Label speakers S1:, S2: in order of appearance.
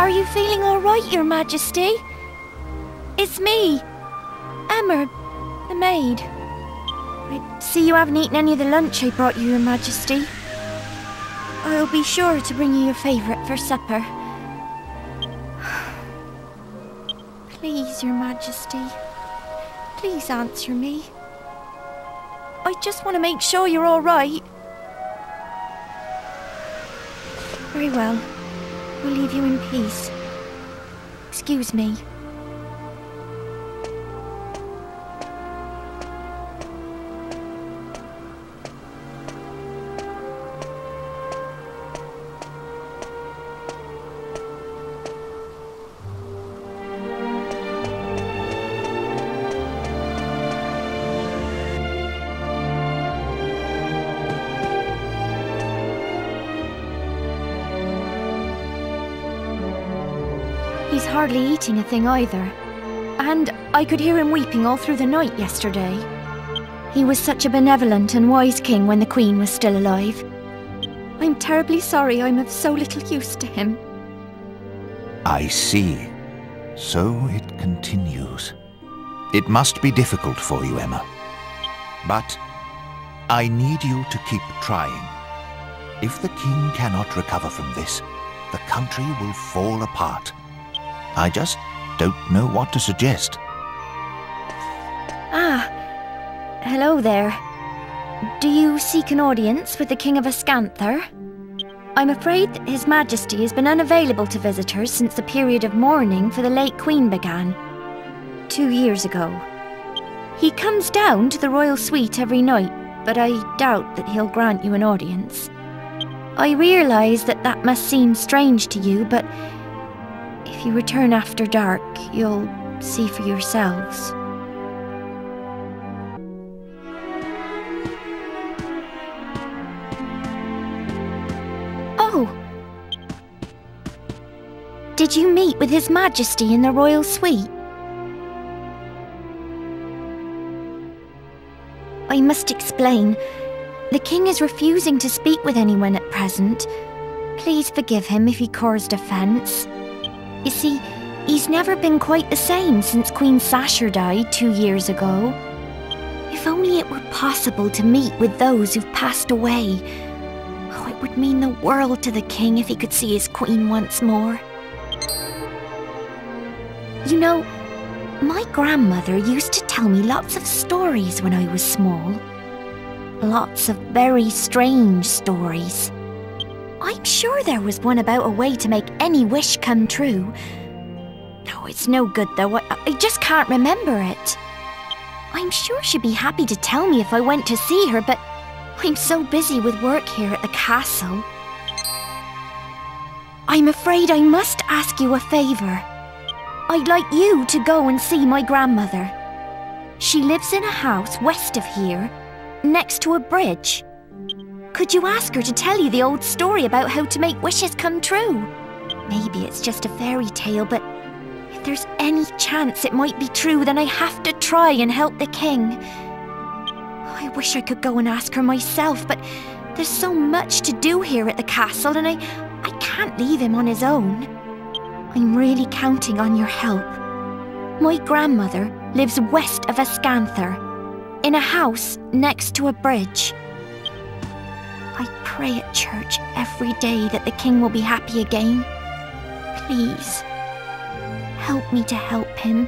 S1: Are you feeling all right, Your Majesty? It's me, Emma, the maid. I see you haven't eaten any of the lunch I brought you, Your Majesty. I'll be sure to bring you your favourite for supper. Please, Your Majesty. Please answer me. I just want to make sure you're all right. Very well. We'll leave you in peace. Excuse me. He's hardly eating a thing either. And I could hear him weeping all through the night yesterday. He was such a benevolent and wise king when the Queen was still alive. I'm terribly sorry I'm of so little use to him.
S2: I see. So it continues. It must be difficult for you, Emma. But I need you to keep trying. If the king cannot recover from this, the country will fall apart. I just don't know what to suggest.
S1: Ah, hello there. Do you seek an audience with the King of Ascanther? I'm afraid that His Majesty has been unavailable to visitors since the period of mourning for the late Queen began, 2 years ago. He comes down to the royal suite every night, but I doubt that he'll grant you an audience. I realise that that must seem strange to you, but if you return after dark, you'll see for yourselves. Oh! Did you meet with His Majesty in the royal suite? I must explain. The king is refusing to speak with anyone at present. Please forgive him if he caused offence. You see, he's never been quite the same since Queen Sasha died 2 years ago. If only it were possible to meet with those who've passed away. Oh, it would mean the world to the king if he could see his queen once more. You know, my grandmother used to tell me lots of stories when I was small. Lots of very strange stories. I'm sure there was one about a way to make any wish come true. No, it's no good though. I just can't remember it. I'm sure she'd be happy to tell me if I went to see her, but I'm so busy with work here at the castle. I'm afraid I must ask you a favour. I'd like you to go and see my grandmother. She lives in a house west of here, next to a bridge. Could you ask her to tell you the old story about how to make wishes come true? Maybe it's just a fairy tale, but if there's any chance it might be true, then I have to try and help the king. I wish I could go and ask her myself, but there's so much to do here at the castle, and I can't leave him on his own. I'm really counting on your help. My grandmother lives west of Ascanther, in a house next to a bridge. I pray at church every day that the king will be happy again. Please, help me to help him.